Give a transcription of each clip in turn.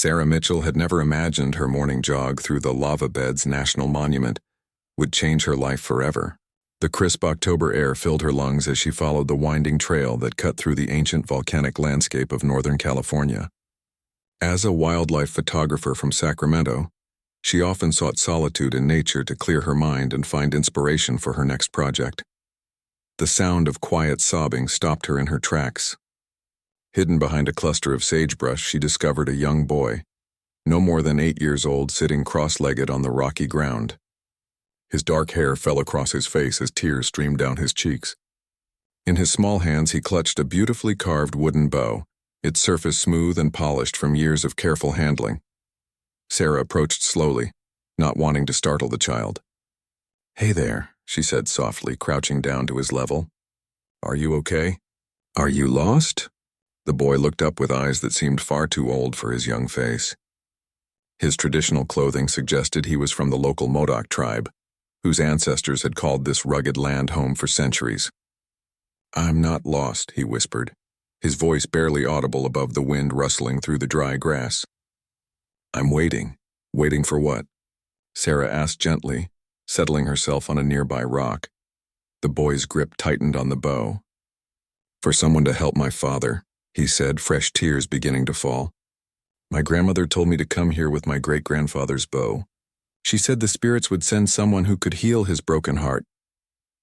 Sarah Mitchell had never imagined her morning jog through the Lava Beds National Monument would change her life forever. The crisp October air filled her lungs as she followed the winding trail that cut through the ancient volcanic landscape of Northern California. As a wildlife photographer from Sacramento, she often sought solitude in nature to clear her mind and find inspiration for her next project. The sound of quiet sobbing stopped her in her tracks. Hidden behind a cluster of sagebrush, she discovered a young boy, no more than 8 years old, sitting cross-legged on the rocky ground. His dark hair fell across his face as tears streamed down his cheeks. In his small hands he clutched a beautifully carved wooden bow, its surface smooth and polished from years of careful handling. Sarah approached slowly, not wanting to startle the child. "Hey there," she said softly, crouching down to his level. "Are you okay? Are you lost?" The boy looked up with eyes that seemed far too old for his young face. His traditional clothing suggested he was from the local Modoc tribe, whose ancestors had called this rugged land home for centuries. "I'm not lost," he whispered, his voice barely audible above the wind rustling through the dry grass. "I'm waiting." "Waiting for what?" Sarah asked gently, settling herself on a nearby rock. The boy's grip tightened on the bow. "For someone to help my father," he said, fresh tears beginning to fall. "My grandmother told me to come here with my great-grandfather's bow. She said the spirits would send someone who could heal his broken heart."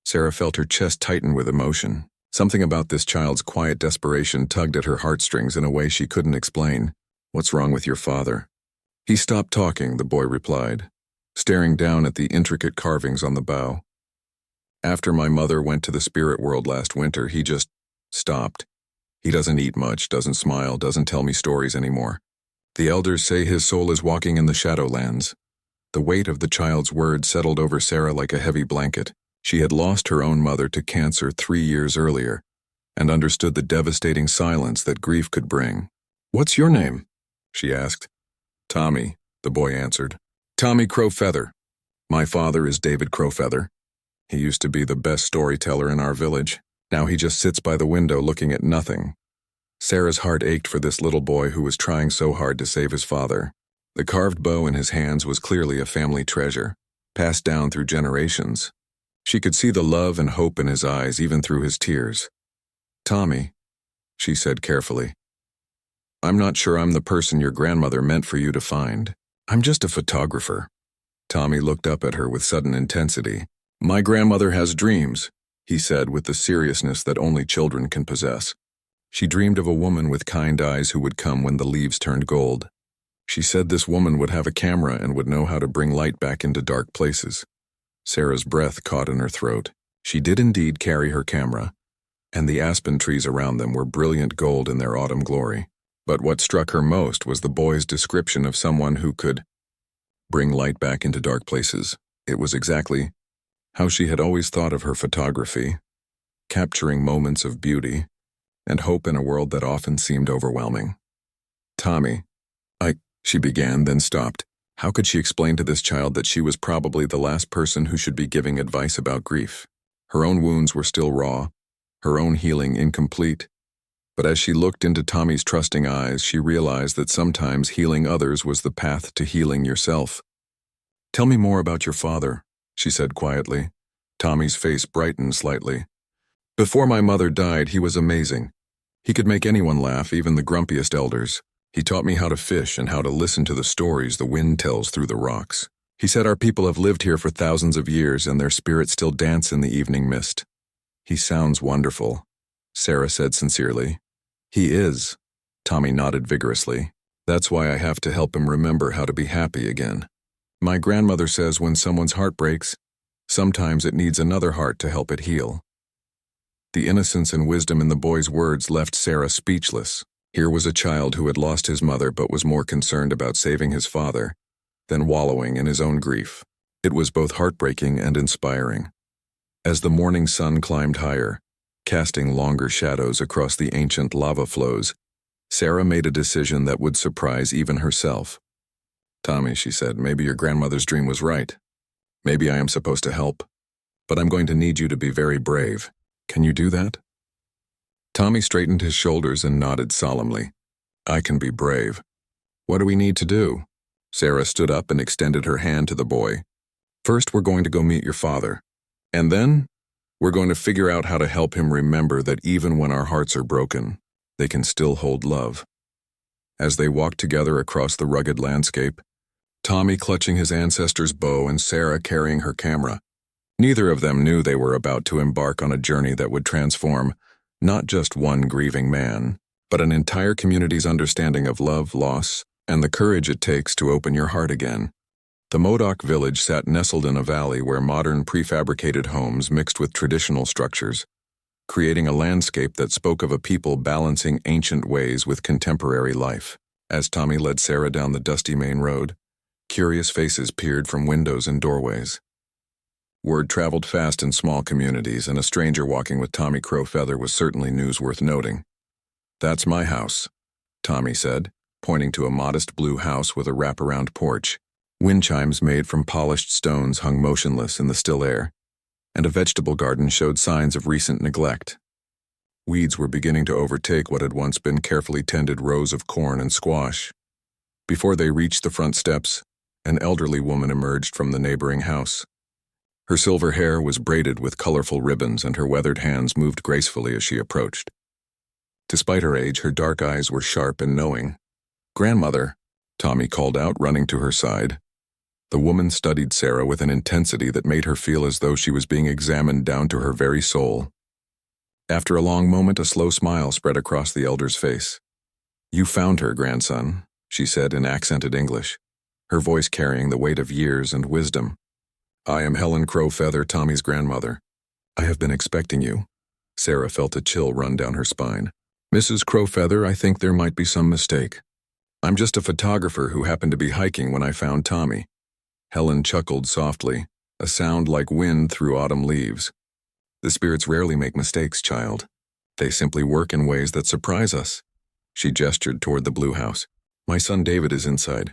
Sarah felt her chest tighten with emotion. Something about this child's quiet desperation tugged at her heartstrings in a way she couldn't explain. "What's wrong with your father?" "He stopped talking," the boy replied, staring down at the intricate carvings on the bow. "After my mother went to the spirit world last winter, he just stopped. He doesn't eat much, doesn't smile, doesn't tell me stories anymore. The elders say his soul is walking in the Shadowlands." The weight of the child's words settled over Sarah like a heavy blanket. She had lost her own mother to cancer 3 years earlier, and understood the devastating silence that grief could bring. "What's your name?" she asked. "Tommy," the boy answered. "Tommy Crowfeather. My father is David Crowfeather. He used to be the best storyteller in our village. Now he just sits by the window looking at nothing." Sarah's heart ached for this little boy who was trying so hard to save his father. The carved bow in his hands was clearly a family treasure, passed down through generations. She could see the love and hope in his eyes even through his tears. "Tommy," she said carefully, "I'm not sure I'm the person your grandmother meant for you to find. I'm just a photographer." Tommy looked up at her with sudden intensity. "My grandmother has dreams," he said with the seriousness that only children can possess. "She dreamed of a woman with kind eyes who would come when the leaves turned gold. She said this woman would have a camera and would know how to bring light back into dark places." Sarah's breath caught in her throat. She did indeed carry her camera, and the aspen trees around them were brilliant gold in their autumn glory. But what struck her most was the boy's description of someone who could bring light back into dark places. It was exactly how she had always thought of her photography, capturing moments of beauty and hope in a world that often seemed overwhelming. "Tommy, she began, then stopped. How could she explain to this child that she was probably the last person who should be giving advice about grief? Her own wounds were still raw, her own healing incomplete. But as she looked into Tommy's trusting eyes, she realized that sometimes healing others was the path to healing yourself. "Tell me more about your father," she said quietly. Tommy's face brightened slightly. "Before my mother died, he was amazing. He could make anyone laugh, even the grumpiest elders. He taught me how to fish and how to listen to the stories the wind tells through the rocks. He said our people have lived here for thousands of years and their spirits still dance in the evening mist." "He sounds wonderful," Sarah said sincerely. "He is," Tommy nodded vigorously. "That's why I have to help him remember how to be happy again. My grandmother says when someone's heart breaks, sometimes it needs another heart to help it heal." The innocence and wisdom in the boy's words left Sarah speechless. Here was a child who had lost his mother but was more concerned about saving his father than wallowing in his own grief. It was both heartbreaking and inspiring. As the morning sun climbed higher, casting longer shadows across the ancient lava flows, Sarah made a decision that would surprise even herself. "Tommy," she said, "maybe your grandmother's dream was right. Maybe I am supposed to help. But I'm going to need you to be very brave. Can you do that?" Tommy straightened his shoulders and nodded solemnly. "I can be brave. What do we need to do? Sarah stood up and extended her hand to the boy. First, we're going to go meet your father. And then, we're going to figure out how to help him remember that even when our hearts are broken, they can still hold love. As they walked together across the rugged landscape, Tommy clutching his ancestor's bow and Sarah carrying her camera, neither of them knew they were about to embark on a journey that would transform not just one grieving man, but an entire community's understanding of love, loss, and the courage it takes to open your heart again. The Modoc village sat nestled in a valley where modern prefabricated homes mixed with traditional structures, creating a landscape that spoke of a people balancing ancient ways with contemporary life. As Tommy led Sarah down the dusty main road, curious faces peered from windows and doorways. Word traveled fast in small communities, and a stranger walking with Tommy Crowfeather was certainly news worth noting. "That's my house," Tommy said, pointing to a modest blue house with a wraparound porch. Wind chimes made from polished stones hung motionless in the still air, and a vegetable garden showed signs of recent neglect. Weeds were beginning to overtake what had once been carefully tended rows of corn and squash. Before they reached the front steps, an elderly woman emerged from the neighboring house. Her silver hair was braided with colorful ribbons, and her weathered hands moved gracefully as she approached. Despite her age, her dark eyes were sharp and knowing. "Grandmother," Tommy called out, running to her side. The woman studied Sarah with an intensity that made her feel as though she was being examined down to her very soul. After a long moment, a slow smile spread across the elder's face. "You found her, grandson," she said in accented English, her voice carrying the weight of years and wisdom. "I am Helen Crowfeather, Tommy's grandmother. I have been expecting you." Sarah felt a chill run down her spine. "Mrs. Crowfeather, I think there might be some mistake. I'm just a photographer who happened to be hiking when I found Tommy." Helen chuckled softly, a sound like wind through autumn leaves. "The spirits rarely make mistakes, child. They simply work in ways that surprise us." She gestured toward the blue house. "My son David is inside.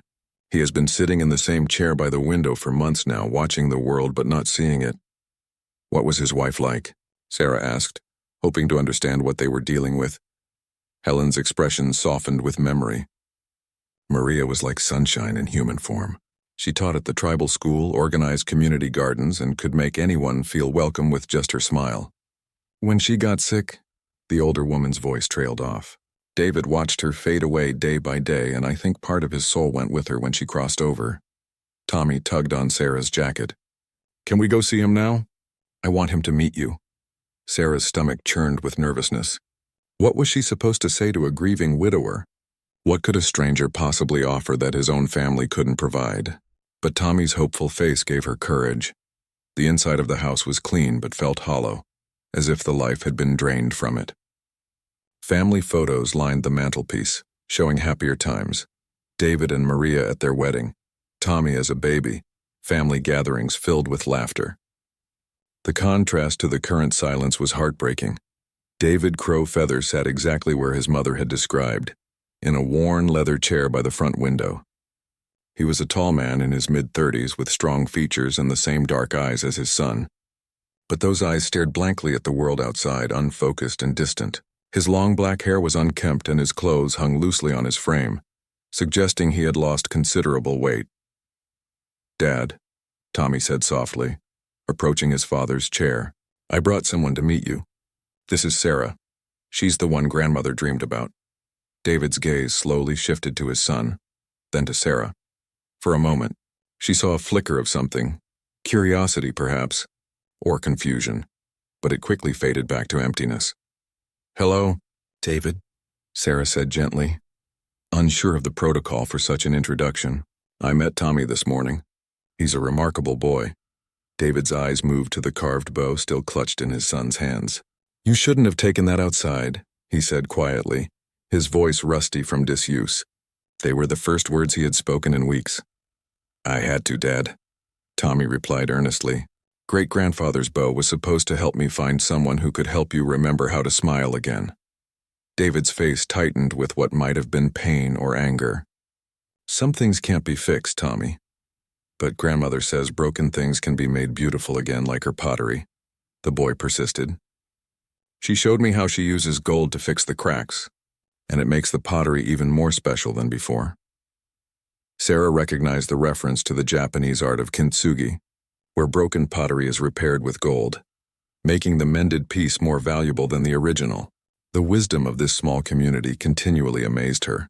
He has been sitting in the same chair by the window for months now, watching the world but not seeing it." "What was his wife like?" Sarah asked, hoping to understand what they were dealing with. Helen's expression softened with memory. "Maria was like sunshine in human form. She taught at the tribal school, organized community gardens, and could make anyone feel welcome with just her smile. When she got sick," the older woman's voice trailed off. "David watched her fade away day by day, and I think part of his soul went with her when she crossed over." Tommy tugged on Sarah's jacket. "Can we go see him now? I want him to meet you." Sarah's stomach churned with nervousness. What was she supposed to say to a grieving widower? What could a stranger possibly offer that his own family couldn't provide? But Tommy's hopeful face gave her courage. The inside of the house was clean but felt hollow, as if the life had been drained from it. Family photos lined the mantelpiece, showing happier times. David and Maria at their wedding, Tommy as a baby, family gatherings filled with laughter. The contrast to the current silence was heartbreaking. David Crowfeather sat exactly where his mother had described, in a worn leather chair by the front window. He was a tall man in his mid-30s with strong features and the same dark eyes as his son. But those eyes stared blankly at the world outside, unfocused and distant. His long black hair was unkempt and his clothes hung loosely on his frame, suggesting he had lost considerable weight. "Dad," Tommy said softly, approaching his father's chair, "I brought someone to meet you. This is Sarah. She's the one grandmother dreamed about." David's gaze slowly shifted to his son, then to Sarah. For a moment, she saw a flicker of something, curiosity perhaps, or confusion, but it quickly faded back to emptiness. "Hello, David," Sarah said gently, unsure of the protocol for such an introduction. "I met Tommy this morning. He's a remarkable boy." David's eyes moved to the carved bow still clutched in his son's hands. "You shouldn't have taken that outside," he said quietly, his voice rusty from disuse. They were the first words he had spoken in weeks. "I had to, Dad," Tommy replied earnestly. "Great-grandfather's bow was supposed to help me find someone who could help you remember how to smile again." David's face tightened with what might have been pain or anger. "Some things can't be fixed, Tommy. But grandmother says broken things can be made beautiful again like her pottery," the boy persisted. "She showed me how she uses gold to fix the cracks, and it makes the pottery even more special than before." Sarah recognized the reference to the Japanese art of kintsugi, where broken pottery is repaired with gold, making the mended piece more valuable than the original. The wisdom of this small community continually amazed her.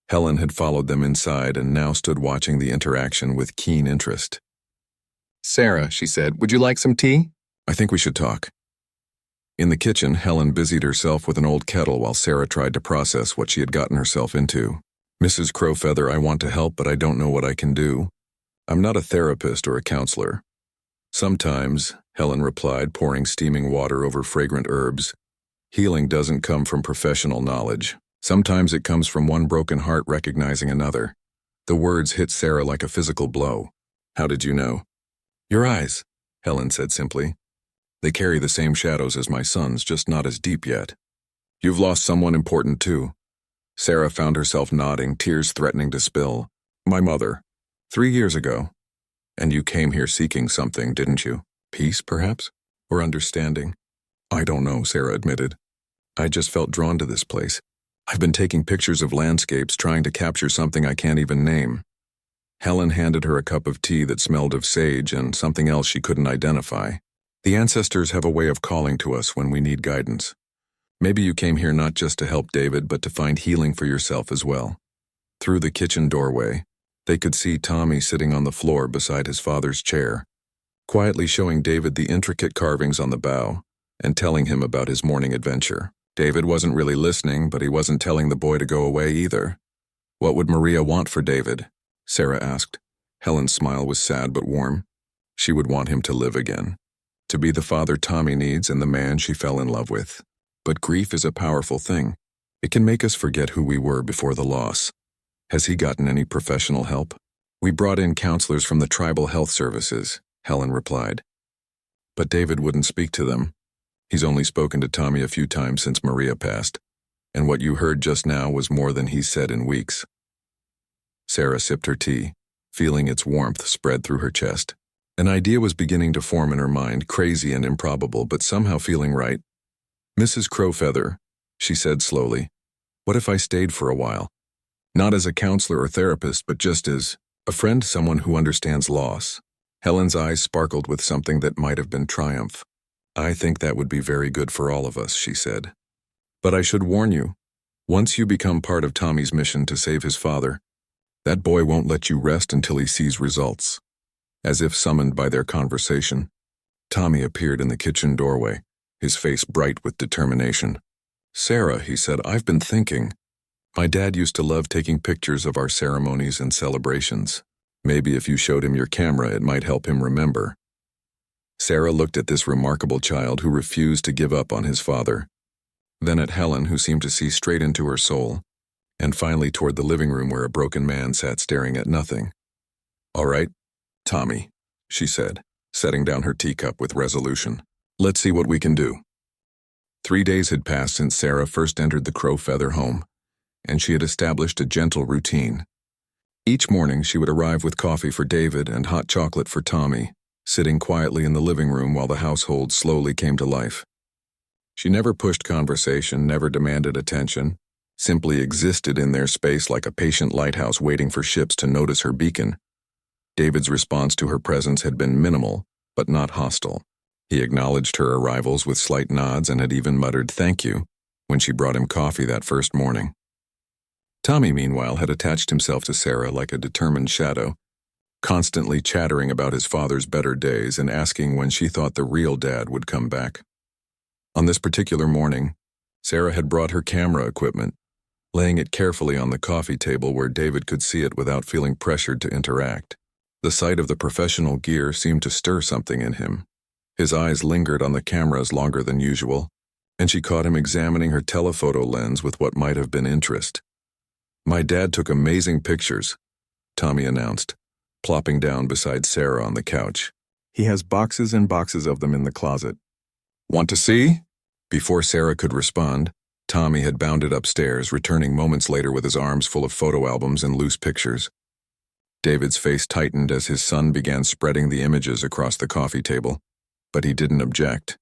Helen had followed them inside and now stood watching the interaction with keen interest. "Sarah," she said, "would you like some tea?" "I think we should talk." In the kitchen, Helen busied herself with an old kettle while Sarah tried to process what she had gotten herself into. "Mrs. Crowfeather, I want to help, but I don't know what I can do. I'm not a therapist or a counselor." "Sometimes," Helen replied, pouring steaming water over fragrant herbs, "healing doesn't come from professional knowledge. Sometimes it comes from one broken heart recognizing another." The words hit Sarah like a physical blow. "How did you know?" "Your eyes," Helen said simply. "They carry the same shadows as my son's, just not as deep yet." "You've lost someone important too." Sarah found herself nodding, tears threatening to spill. "My mother. 3 years ago. And you came here seeking something, didn't you? Peace, perhaps? Or understanding?" "I don't know," Sarah admitted. "I just felt drawn to this place. I've been taking pictures of landscapes, trying to capture something I can't even name." Helen handed her a cup of tea that smelled of sage and something else she couldn't identify. "The ancestors have a way of calling to us when we need guidance. Maybe you came here not just to help David, but to find healing for yourself as well." Through the kitchen doorway, they could see Tommy sitting on the floor beside his father's chair, quietly showing David the intricate carvings on the bow and telling him about his morning adventure. David wasn't really listening, but he wasn't telling the boy to go away either. "What would Maria want for David?" Sarah asked. Helen's smile was sad but warm. She would want him to live again, to be the father Tommy needs and the man she fell in love with. But grief is a powerful thing. It can make us forget who we were before the loss. "Has he gotten any professional help?" "We brought in counselors from the tribal health services," Helen replied. "But David wouldn't speak to them. He's only spoken to Tommy a few times since Maria passed, and what you heard just now was more than he's said in weeks." Sarah sipped her tea, feeling its warmth spread through her chest. An idea was beginning to form in her mind, crazy and improbable, but somehow feeling right. "Mrs. Crowfeather," she said slowly, "what if I stayed for a while? Not as a counselor or therapist, but just as a friend, someone who understands loss." Helen's eyes sparkled with something that might have been triumph. "I think that would be very good for all of us," she said. "But I should warn you, once you become part of Tommy's mission to save his father, that boy won't let you rest until he sees results." As if summoned by their conversation, Tommy appeared in the kitchen doorway, his face bright with determination. "Sarah," he said, "I've been thinking. My dad used to love taking pictures of our ceremonies and celebrations. Maybe if you showed him your camera, it might help him remember." Sarah looked at this remarkable child who refused to give up on his father, then at Helen, who seemed to see straight into her soul, and finally toward the living room where a broken man sat staring at nothing. "All right, Tommy," she said, setting down her teacup with resolution. "Let's see what we can do." 3 days had passed since Sarah first entered the Crowfeather home, and she had established a gentle routine. Each morning she would arrive with coffee for David and hot chocolate for Tommy, sitting quietly in the living room while the household slowly came to life. She never pushed conversation, never demanded attention, simply existed in their space like a patient lighthouse waiting for ships to notice her beacon. David's response to her presence had been minimal, but not hostile. He acknowledged her arrivals with slight nods and had even muttered "thank you" when she brought him coffee that first morning. Tommy, meanwhile, had attached himself to Sarah like a determined shadow, constantly chattering about his father's better days and asking when she thought the real dad would come back. On this particular morning, Sarah had brought her camera equipment, laying it carefully on the coffee table where David could see it without feeling pressured to interact. The sight of the professional gear seemed to stir something in him. His eyes lingered on the cameras longer than usual, and she caught him examining her telephoto lens with what might have been interest. "My dad took amazing pictures," Tommy announced, plopping down beside Sarah on the couch. "He has boxes and boxes of them in the closet. Want to see?" Before Sarah could respond, Tommy had bounded upstairs, returning moments later with his arms full of photo albums and loose pictures. David's face tightened as his son began spreading the images across the coffee table, but he didn't object.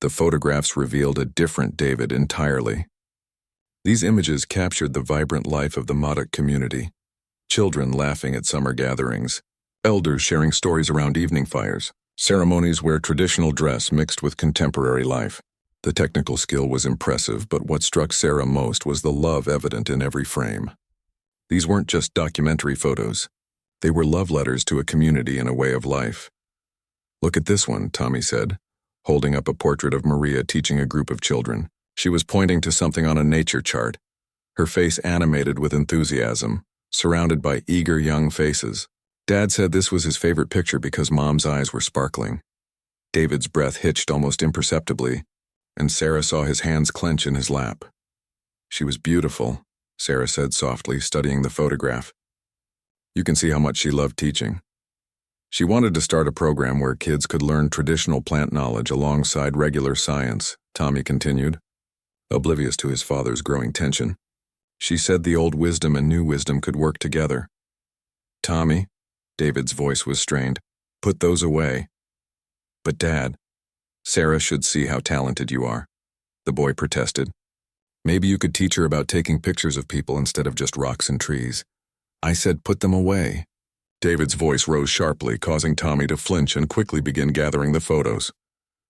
The photographs revealed a different David entirely. These images captured the vibrant life of the Modoc community, Children laughing at summer gatherings. Elders sharing stories around evening fires. Ceremonies where traditional dress mixed with contemporary life. The technical skill was impressive, but what struck Sarah most was the love evident in every frame. These weren't just documentary photos. They were love letters to a community and a way of life. "Look at this one," Tommy said, holding up a portrait of Maria teaching a group of children. She was pointing to something on a nature chart, her face animated with enthusiasm, surrounded by eager young faces. Dad said this was his favorite picture because Mom's eyes were sparkling. David's breath hitched almost imperceptibly, and Sarah saw his hands clench in his lap. "She was beautiful," Sarah said softly, studying the photograph. "You can see how much she loved teaching." She wanted to start a program where kids could learn traditional plant knowledge alongside regular science, Tommy continued, oblivious to his father's growing tension. She said the old wisdom and new wisdom could work together. "Tommy," David's voice was strained, "put those away." "But Dad, Sarah should see how talented you are," the boy protested. "Maybe you could teach her about taking pictures of people instead of just rocks and trees." "I said put them away." David's voice rose sharply, causing Tommy to flinch and quickly begin gathering the photos.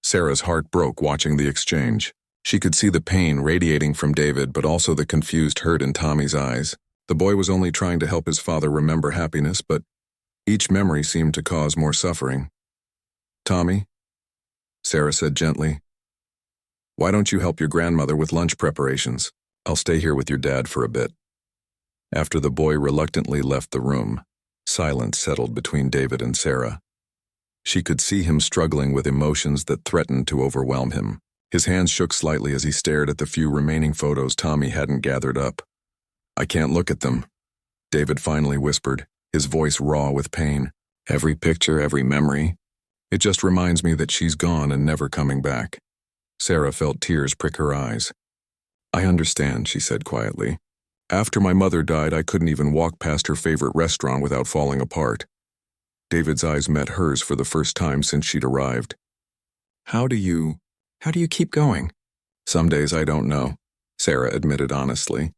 Sarah's heart broke watching the exchange. She could see the pain radiating from David, but also the confused hurt in Tommy's eyes. The boy was only trying to help his father remember happiness, but each memory seemed to cause more suffering. "Tommy," Sarah said gently, "why don't you help your grandmother with lunch preparations? I'll stay here with your dad for a bit." After the boy reluctantly left the room, silence settled between David and Sarah. She could see him struggling with emotions that threatened to overwhelm him. His hands shook slightly as he stared at the few remaining photos Tommy hadn't gathered up. "I can't look at them," David finally whispered, his voice raw with pain. "Every picture, every memory. It just reminds me that she's gone and never coming back." Sarah felt tears prick her eyes. "I understand," she said quietly. "After my mother died, I couldn't even walk past her favorite restaurant without falling apart." David's eyes met hers for the first time since she'd arrived. How do you keep going?" "Some days I don't know," Sarah admitted honestly.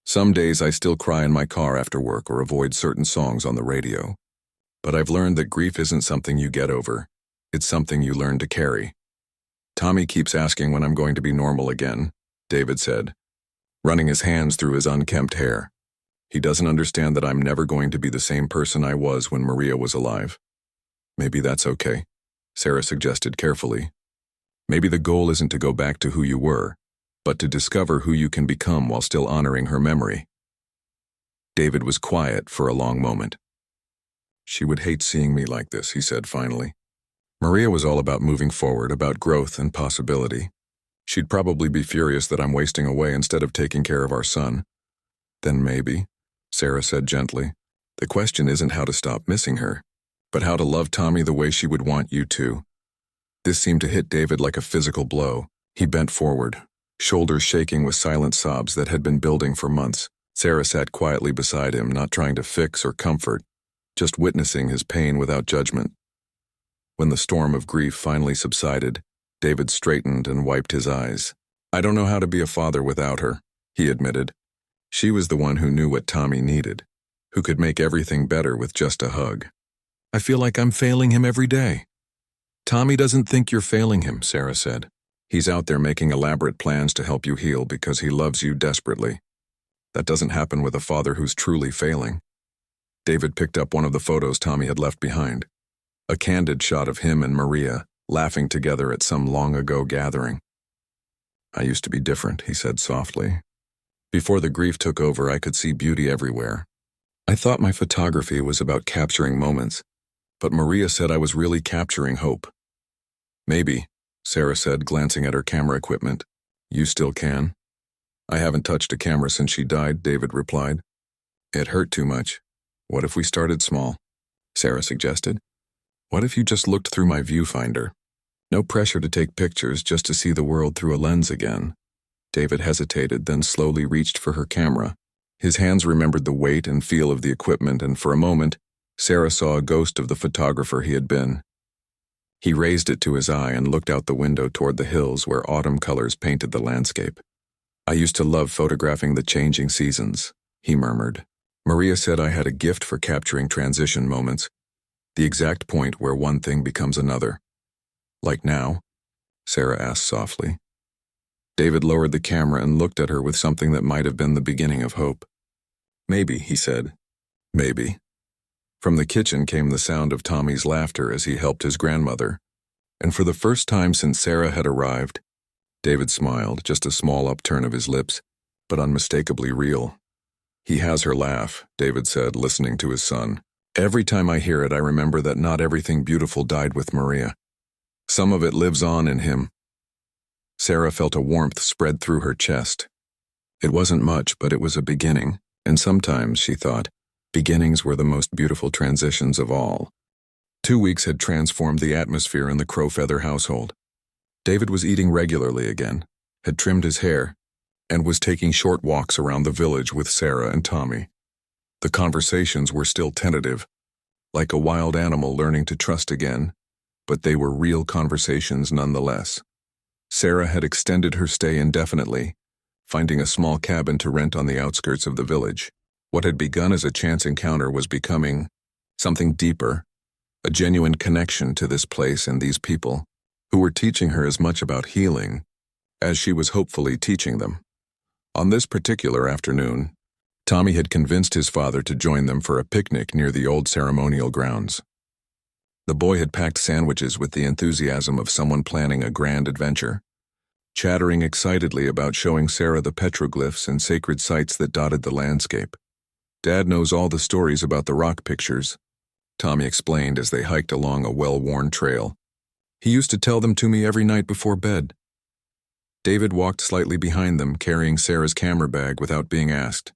"Some days I still cry in my car after work or avoid certain songs on the radio. But I've learned that grief isn't something you get over. It's something you learn to carry." "Tommy keeps asking when I'm going to be normal again," David said, running his hands through his unkempt hair. "He doesn't understand that I'm never going to be the same person I was when Maria was alive." "Maybe that's okay," Sarah suggested carefully. "Maybe the goal isn't to go back to who you were, but to discover who you can become while still honoring her memory." David was quiet for a long moment. "She would hate seeing me like this," he said finally. "Maria was all about moving forward, about growth and possibility. She'd probably be furious that I'm wasting away instead of taking care of our son." "Then maybe," Sarah said gently, "the question isn't how to stop missing her, but how to love Tommy the way she would want you to." This seemed to hit David like a physical blow. He bent forward, shoulders shaking with silent sobs that had been building for months. Sarah sat quietly beside him, not trying to fix or comfort, just witnessing his pain without judgment. When the storm of grief finally subsided, David straightened and wiped his eyes. "I don't know how to be a father without her," he admitted. "She was the one who knew what Tommy needed, who could make everything better with just a hug. I feel like I'm failing him every day." "Tommy doesn't think you're failing him," Sarah said. "He's out there making elaborate plans to help you heal because he loves you desperately. That doesn't happen with a father who's truly failing." David picked up one of the photos Tommy had left behind, a candid shot of him and Maria, laughing together at some long-ago gathering. "I used to be different," he said softly. "Before the grief took over, I could see beauty everywhere. I thought my photography was about capturing moments, but Maria said I was really capturing hope." "Maybe," Sarah said, glancing at her camera equipment. "You still can." "I haven't touched a camera since she died," David replied. "It hurt too much. What if we started small?" Sarah suggested. "What if you just looked through my viewfinder? No pressure to take pictures, just to see the world through a lens again." David hesitated, then slowly reached for her camera. His hands remembered the weight and feel of the equipment, and for a moment, Sarah saw a ghost of the photographer he had been. He raised it to his eye and looked out the window toward the hills where autumn colors painted the landscape. "I used to love photographing the changing seasons," he murmured. Maria said I had a gift for capturing transition moments, the exact point where one thing becomes another. Like now? Sarah asked softly. David lowered the camera and looked at her with something that might have been the beginning of hope. Maybe, he said. Maybe. From the kitchen came the sound of Tommy's laughter as he helped his grandmother, and for the first time since Sarah had arrived, David smiled, just a small upturn of his lips, but unmistakably real. He has her laugh, David said, listening to his son. Every time I hear it, I remember that not everything beautiful died with Maria. Some of it lives on in him. Sarah felt a warmth spread through her chest. It wasn't much, but it was a beginning, and sometimes, she thought, beginnings were the most beautiful transitions of all. 2 weeks had transformed the atmosphere in the Crowfeather household. David was eating regularly again, had trimmed his hair, and was taking short walks around the village with Sarah and Tommy. The conversations were still tentative, like a wild animal learning to trust again, but they were real conversations nonetheless. Sarah had extended her stay indefinitely, finding a small cabin to rent on the outskirts of the village. What had begun as a chance encounter was becoming something deeper, a genuine connection to this place and these people, who were teaching her as much about healing as she was hopefully teaching them. On this particular afternoon, Tommy had convinced his father to join them for a picnic near the old ceremonial grounds. The boy had packed sandwiches with the enthusiasm of someone planning a grand adventure, chattering excitedly about showing Sarah the petroglyphs and sacred sites that dotted the landscape. Dad knows all the stories about the rock pictures, Tommy explained as they hiked along a well-worn trail. He used to tell them to me every night before bed. David walked slightly behind them, carrying Sarah's camera bag without being asked.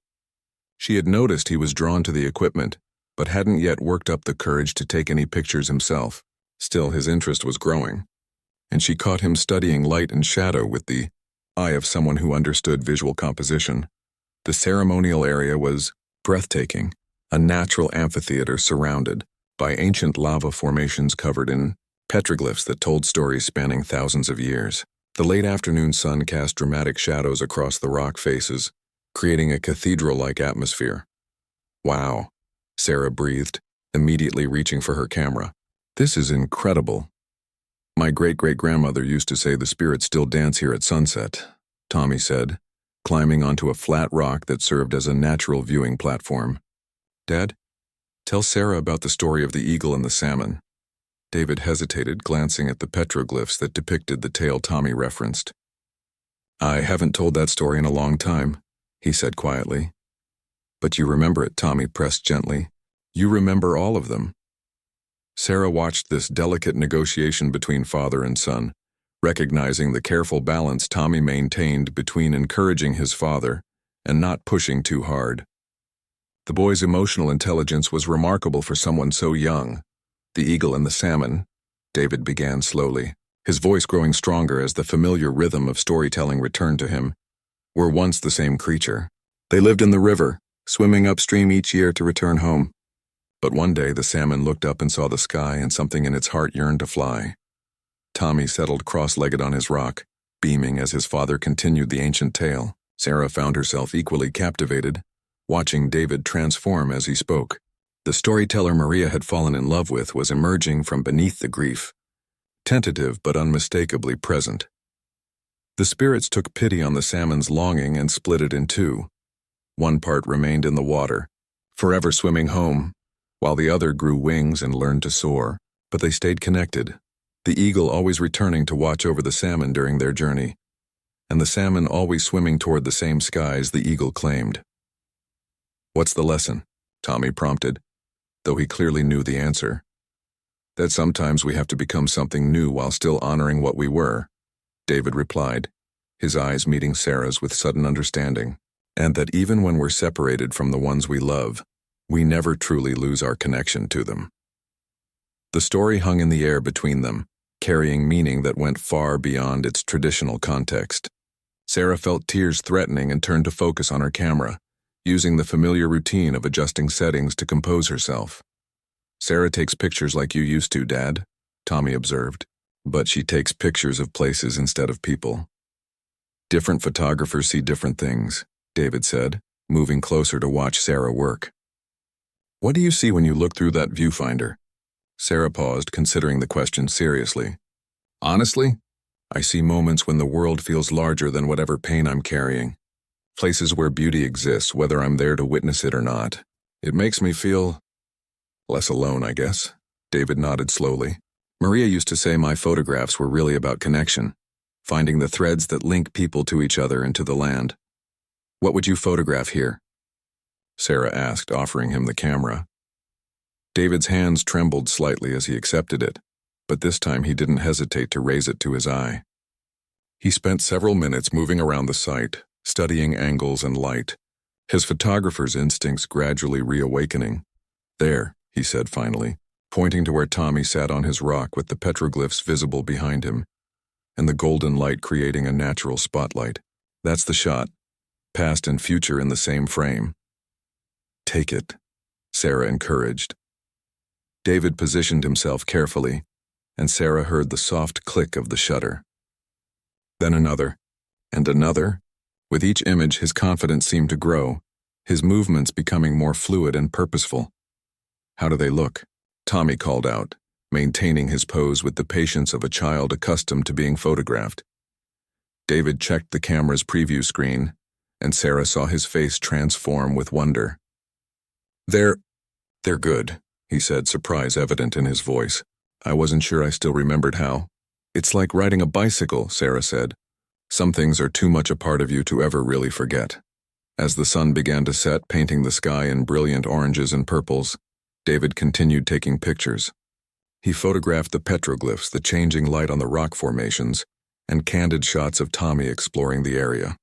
She had noticed he was drawn to the equipment, but hadn't yet worked up the courage to take any pictures himself. Still, his interest was growing, and she caught him studying light and shadow with the eye of someone who understood visual composition. The ceremonial area was breathtaking, a natural amphitheater surrounded by ancient lava formations covered in petroglyphs that told stories spanning thousands of years. The late afternoon sun cast dramatic shadows across the rock faces, creating a cathedral-like atmosphere. Wow, Sarah breathed, immediately reaching for her camera. This is incredible. My great-great-grandmother used to say the spirits still dance here at sunset, Tommy said, climbing onto a flat rock that served as a natural viewing platform. Dad, tell Sarah about the story of the eagle and the salmon. David hesitated, glancing at the petroglyphs that depicted the tale Tommy referenced. I haven't told that story in a long time, he said quietly. But you remember it, Tommy pressed gently. You remember all of them. Sarah watched this delicate negotiation between father and son, recognizing the careful balance Tommy maintained between encouraging his father and not pushing too hard. The boy's emotional intelligence was remarkable for someone so young. The eagle and the salmon, David began slowly, his voice growing stronger as the familiar rhythm of storytelling returned to him, were once the same creature. They lived in the river, swimming upstream each year to return home. But one day the salmon looked up and saw the sky, and something in its heart yearned to fly. Tommy settled cross-legged on his rock, beaming as his father continued the ancient tale. Sarah found herself equally captivated, watching David transform as he spoke. The storyteller Maria had fallen in love with was emerging from beneath the grief, tentative but unmistakably present. The spirits took pity on the salmon's longing and split it in two. One part remained in the water, forever swimming home, while the other grew wings and learned to soar, but they stayed connected, the eagle always returning to watch over the salmon during their journey, and the salmon always swimming toward the same skies the eagle claimed. What's the lesson? Tommy prompted, though he clearly knew the answer. That sometimes we have to become something new while still honoring what we were, David replied, his eyes meeting Sarah's with sudden understanding, and that even when we're separated from the ones we love, we never truly lose our connection to them. The story hung in the air between them, carrying meaning that went far beyond its traditional context. Sarah felt tears threatening and turned to focus on her camera, using the familiar routine of adjusting settings to compose herself. Sarah takes pictures like you used to, Dad, Tommy observed, but she takes pictures of places instead of people. Different photographers see different things, David said, moving closer to watch Sarah work. What do you see when you look through that viewfinder? Sarah paused, considering the question seriously. Honestly, I see moments when the world feels larger than whatever pain I'm carrying. Places where beauty exists, whether I'm there to witness it or not. It makes me feel less alone, I guess. David nodded slowly. Maria used to say my photographs were really about connection, finding the threads that link people to each other and to the land. What would you photograph here? Sarah asked, offering him the camera. David's hands trembled slightly as he accepted it, but this time he didn't hesitate to raise it to his eye. He spent several minutes moving around the site, studying angles and light, his photographer's instincts gradually reawakening. There, he said finally, pointing to where Tommy sat on his rock with the petroglyphs visible behind him, and the golden light creating a natural spotlight. That's the shot, past and future in the same frame. Take it, Sarah encouraged. David positioned himself carefully, and Sarah heard the soft click of the shutter. Then another, and another. With each image, his confidence seemed to grow, his movements becoming more fluid and purposeful. How do they look? Tommy called out, maintaining his pose with the patience of a child accustomed to being photographed. David checked the camera's preview screen, and Sarah saw his face transform with wonder. They're good, he said, surprise evident in his voice. I wasn't sure I still remembered how. It's like riding a bicycle, Sarah said. Some things are too much a part of you to ever really forget. As the sun began to set, painting the sky in brilliant oranges and purples, David continued taking pictures. He photographed the petroglyphs, the changing light on the rock formations, and candid shots of Tommy exploring the area.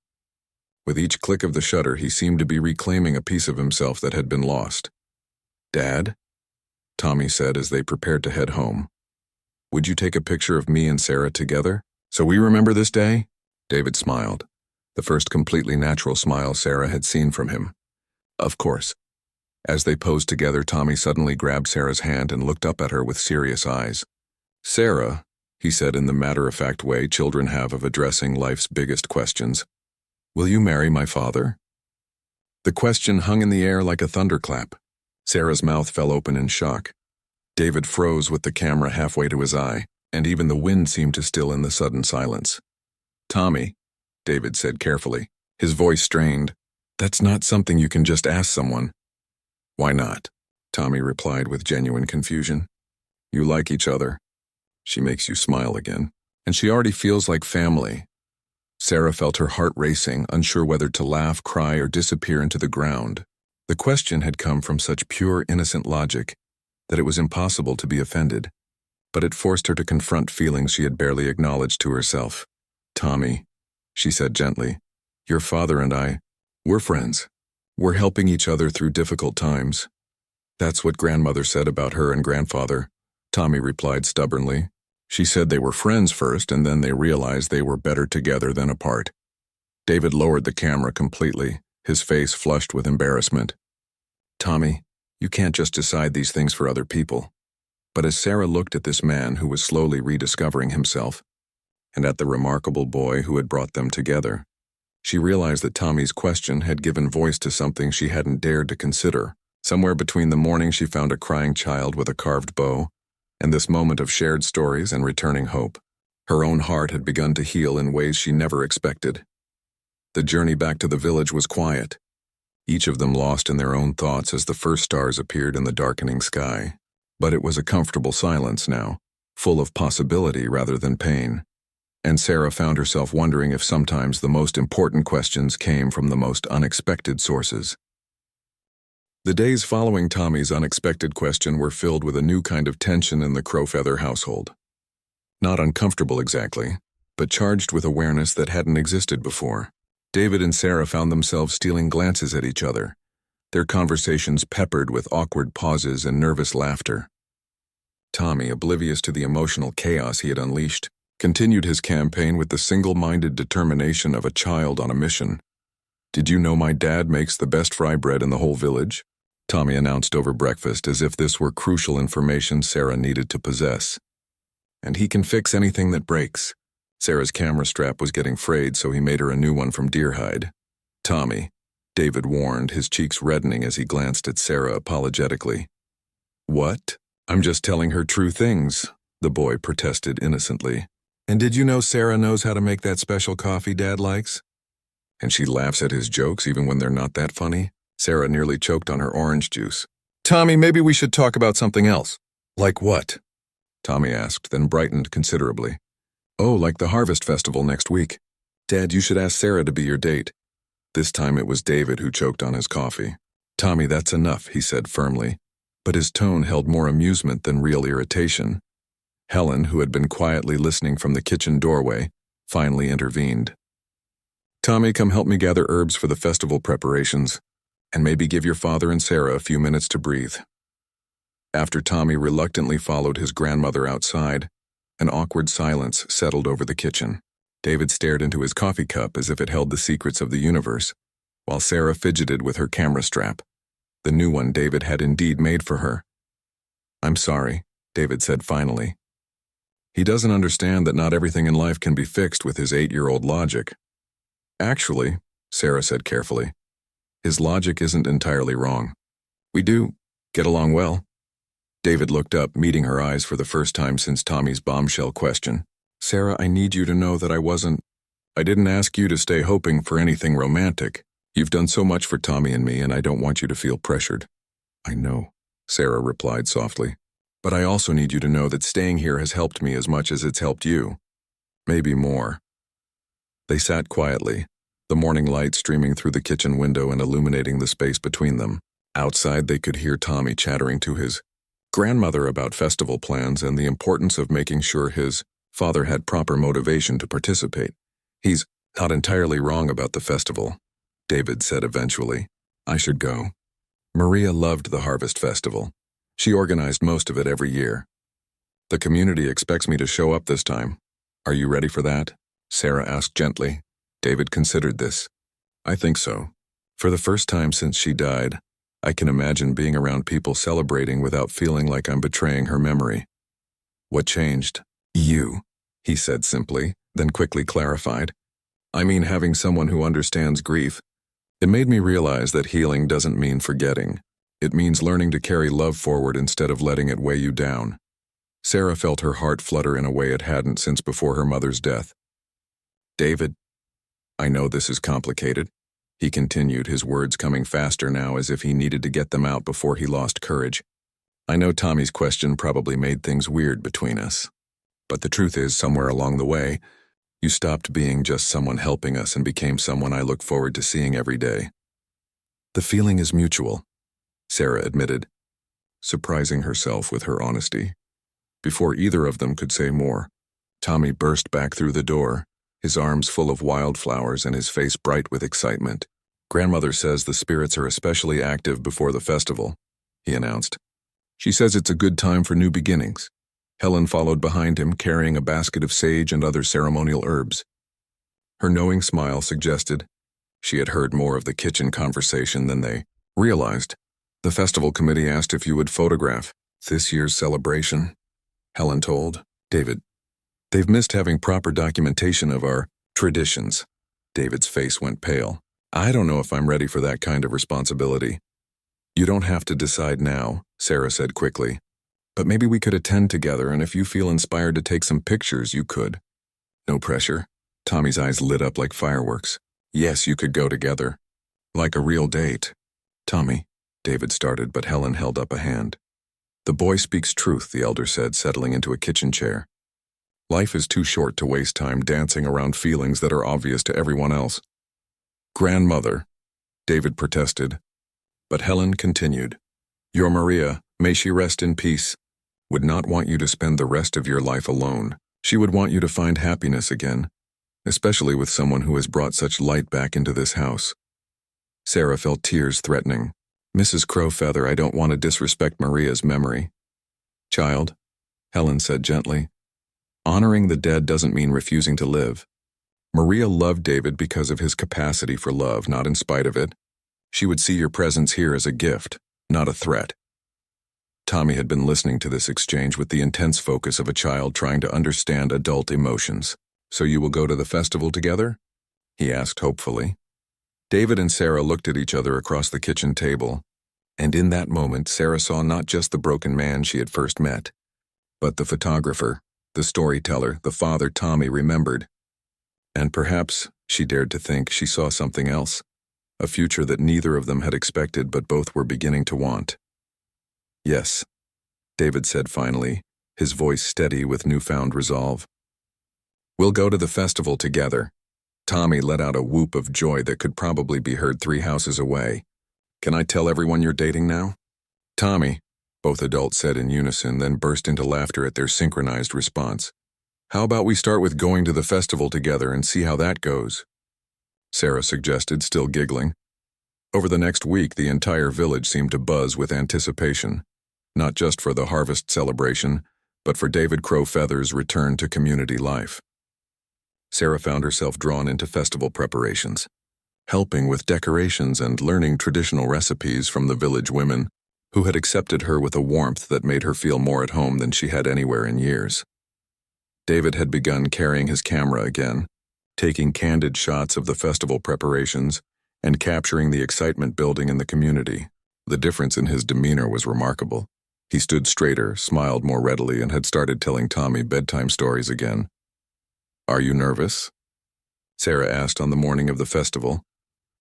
With each click of the shutter, he seemed to be reclaiming a piece of himself that had been lost. Dad? Tommy said as they prepared to head home. Would you take a picture of me and Sarah together, so we remember this day? David smiled, the first completely natural smile Sarah had seen from him. Of course. As they posed together, Tommy suddenly grabbed Sarah's hand and looked up at her with serious eyes. Sarah, he said in the matter-of-fact way children have of addressing life's biggest questions, will you marry my father? The question hung in the air like a thunderclap. Sarah's mouth fell open in shock. David froze with the camera halfway to his eye, and even the wind seemed to still in the sudden silence. Tommy, David said carefully, his voice strained, that's not something you can just ask someone. Why not? Tommy replied with genuine confusion. You like each other. She makes you smile again, and she already feels like family. Sarah felt her heart racing, unsure whether to laugh, cry, or disappear into the ground. The question had come from such pure, innocent logic that it was impossible to be offended, but it forced her to confront feelings she had barely acknowledged to herself. Tommy, she said gently, your father and I, we're friends. We're helping each other through difficult times. That's what grandmother said about her and grandfather, Tommy replied stubbornly. She said they were friends first, and then they realized they were better together than apart. David lowered the camera completely, his face flushed with embarrassment. Tommy, you can't just decide these things for other people. But as Sarah looked at this man who was slowly rediscovering himself, and at the remarkable boy who had brought them together, she realized that Tommy's question had given voice to something she hadn't dared to consider. Somewhere between the morning she found a crying child with a carved bow, and this moment of shared stories and returning hope, her own heart had begun to heal in ways she never expected. The journey back to the village was quiet, each of them lost in their own thoughts as the first stars appeared in the darkening sky. But it was a comfortable silence now, full of possibility rather than pain. And Sarah found herself wondering if sometimes the most important questions came from the most unexpected sources. The days following Tommy's unexpected question were filled with a new kind of tension in the Crowfeather household. Not uncomfortable exactly, but charged with awareness that hadn't existed before. David and Sarah found themselves stealing glances at each other, their conversations peppered with awkward pauses and nervous laughter. Tommy, oblivious to the emotional chaos he had unleashed, continued his campaign with the single-minded determination of a child on a mission. Did you know my dad makes the best fry bread in the whole village? Tommy announced over breakfast as if this were crucial information Sarah needed to possess. And he can fix anything that breaks. Sarah's camera strap was getting frayed, so he made her a new one from deer hide. Tommy, David warned, his cheeks reddening as he glanced at Sarah apologetically. What? I'm just telling her true things, the boy protested innocently. And did you know Sarah knows how to make that special coffee Dad likes? And she laughs at his jokes even when they're not that funny? Sarah nearly choked on her orange juice. Tommy, maybe we should talk about something else. Like what? Tommy asked, then brightened considerably. Oh, like the Harvest Festival next week. Dad, you should ask Sarah to be your date. This time it was David who choked on his coffee. Tommy, that's enough, he said firmly, but his tone held more amusement than real irritation. Helen, who had been quietly listening from the kitchen doorway, finally intervened. Tommy, come help me gather herbs for the festival preparations, and maybe give your father and Sarah a few minutes to breathe. After Tommy reluctantly followed his grandmother outside, an awkward silence settled over the kitchen. David stared into his coffee cup as if it held the secrets of the universe, while Sarah fidgeted with her camera strap, the new one David had indeed made for her. I'm sorry, David said finally. He doesn't understand that not everything in life can be fixed with his 8-year-old logic. Actually, Sarah said carefully, his logic isn't entirely wrong. We do get along well. David looked up, meeting her eyes for the first time since Tommy's bombshell question. Sarah, I need you to know that I didn't ask you to stay hoping for anything romantic. You've done so much for Tommy and me, and I don't want you to feel pressured. I know, Sarah replied softly. But I also need you to know that staying here has helped me as much as it's helped you. Maybe more. They sat quietly, the morning light streaming through the kitchen window and illuminating the space between them. Outside, they could hear Tommy chattering to his grandmother about festival plans and the importance of making sure his father had proper motivation to participate. He's not entirely wrong about the festival, David said eventually. I should go. Maria loved the Harvest Festival. She organized most of it every year. The community expects me to show up this time. Are you ready for that? Sarah asked gently. David considered this. I think so. For the first time since she died, I can imagine being around people celebrating without feeling like I'm betraying her memory. What changed? You, he said simply, then quickly clarified. I mean having someone who understands grief. It made me realize that healing doesn't mean forgetting. It means learning to carry love forward instead of letting it weigh you down. Sarah felt her heart flutter in a way it hadn't since before her mother's death. David, I know this is complicated, he continued, his words coming faster now as if he needed to get them out before he lost courage. I know Tommy's question probably made things weird between us. But the truth is, somewhere along the way, you stopped being just someone helping us and became someone I look forward to seeing every day. The feeling is mutual, Sarah admitted, surprising herself with her honesty. Before either of them could say more, Tommy burst back through the door, his arms full of wildflowers and his face bright with excitement. Grandmother says the spirits are especially active before the festival, he announced. She says it's a good time for new beginnings. Helen followed behind him, carrying a basket of sage and other ceremonial herbs. Her knowing smile suggested she had heard more of the kitchen conversation than they realized. The festival committee asked if you would photograph this year's celebration, Helen told David. They've missed having proper documentation of our traditions. David's face went pale. I don't know if I'm ready for that kind of responsibility. You don't have to decide now, Sarah said quickly. But maybe we could attend together, and if you feel inspired to take some pictures, you could. No pressure. Tommy's eyes lit up like fireworks. Yes, you could go together. Like a real date. Tommy, David started, but Helen held up a hand. The boy speaks truth, the elder said, settling into a kitchen chair. Life is too short to waste time dancing around feelings that are obvious to everyone else. Grandmother, David protested. But Helen continued. Your Maria, may she rest in peace, would not want you to spend the rest of your life alone. She would want you to find happiness again, especially with someone who has brought such light back into this house. Sarah felt tears threatening. Mrs. Crowfeather, I don't want to disrespect Maria's memory. Child, Helen said gently, honoring the dead doesn't mean refusing to live. Maria loved David because of his capacity for love, not in spite of it. She would see your presence here as a gift, not a threat. Tommy had been listening to this exchange with the intense focus of a child trying to understand adult emotions. So you will go to the festival together? He asked hopefully. David and Sarah looked at each other across the kitchen table, and in that moment Sarah saw not just the broken man she had first met, but the photographer, the storyteller, the father Tommy remembered. And perhaps, she dared to think, she saw something else, a future that neither of them had expected but both were beginning to want. "Yes," David said finally, his voice steady with newfound resolve. "We'll go to the festival together." Tommy let out a whoop of joy that could probably be heard 3 houses away. "Can I tell everyone you're dating now?" "Tommy," both adults said in unison, then burst into laughter at their synchronized response. "How about we start with going to the festival together and see how that goes?" Sarah suggested, still giggling. Over the next week, the entire village seemed to buzz with anticipation, not just for the harvest celebration, but for David Crowfeather's return to community life. Sarah found herself drawn into festival preparations, helping with decorations and learning traditional recipes from the village women, who had accepted her with a warmth that made her feel more at home than she had anywhere in years. David had begun carrying his camera again, taking candid shots of the festival preparations and capturing the excitement building in the community. The difference in his demeanor was remarkable. He stood straighter, smiled more readily, and had started telling Tommy bedtime stories again. "Are you nervous?" Sarah asked on the morning of the festival,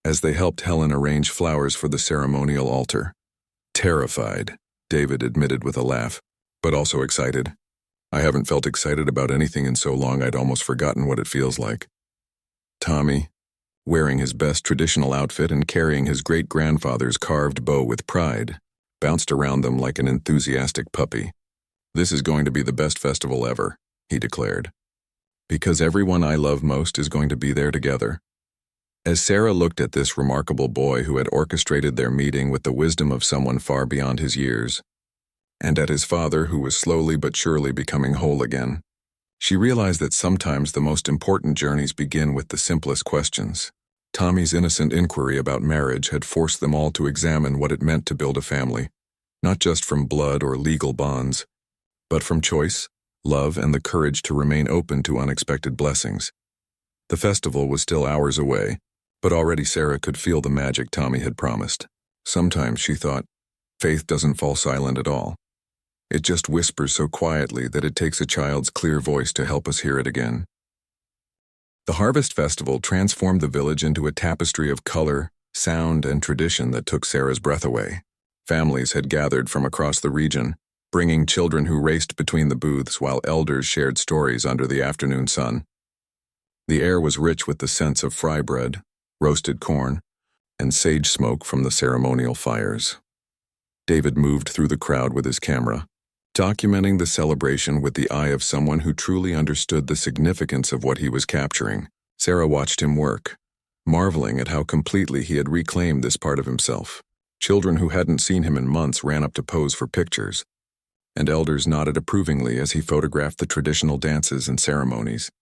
as they helped Helen arrange flowers for the ceremonial altar. "Terrified," David admitted with a laugh, "but also excited. I haven't felt excited about anything in so long I'd almost forgotten what it feels like." Tommy, wearing his best traditional outfit and carrying his great-grandfather's carved bow with pride, bounced around them like an enthusiastic puppy. "This is going to be the best festival ever," he declared, "because everyone I love most is going to be there together." As Sarah looked at this remarkable boy who had orchestrated their meeting with the wisdom of someone far beyond his years, and at his father who was slowly but surely becoming whole again, she realized that sometimes the most important journeys begin with the simplest questions. Tommy's innocent inquiry about marriage had forced them all to examine what it meant to build a family, not just from blood or legal bonds, but from choice, love, and the courage to remain open to unexpected blessings. The festival was still hours away, but already Sarah could feel the magic Tommy had promised. Sometimes, she thought, faith doesn't fall silent at all. It just whispers so quietly that it takes a child's clear voice to help us hear it again. The Harvest Festival transformed the village into a tapestry of color, sound, and tradition that took Sarah's breath away. Families had gathered from across the region, bringing children who raced between the booths while elders shared stories under the afternoon sun. The air was rich with the scents of fry bread, roasted corn, and sage smoke from the ceremonial fires. David moved through the crowd with his camera, documenting the celebration with the eye of someone who truly understood the significance of what he was capturing. Sarah watched him work, marveling at how completely he had reclaimed this part of himself. Children who hadn't seen him in months ran up to pose for pictures, and elders nodded approvingly as he photographed the traditional dances and ceremonies.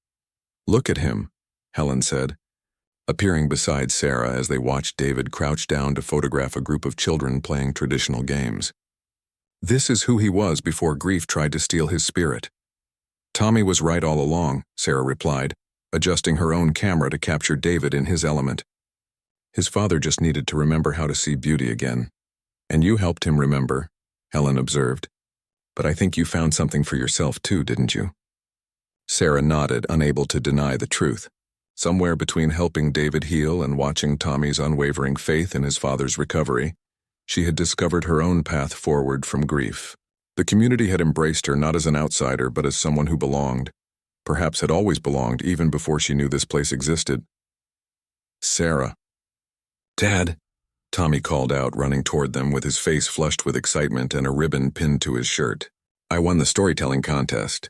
"Look at him," Helen said, appearing beside Sarah as they watched David crouch down to photograph a group of children playing traditional games. "This is who he was before grief tried to steal his spirit." "Tommy was right all along," Sarah replied, adjusting her own camera to capture David in his element. "His father just needed to remember how to see beauty again." "And you helped him remember," Helen observed. "But I think you found something for yourself too, didn't you?" Sarah nodded, unable to deny the truth. Somewhere between helping David heal and watching Tommy's unwavering faith in his father's recovery, she had discovered her own path forward from grief. The community had embraced her not as an outsider but as someone who belonged, perhaps had always belonged even before she knew this place existed. "Sarah." "Dad," Tommy called out, running toward them with his face flushed with excitement and a ribbon pinned to his shirt. "I won the storytelling contest.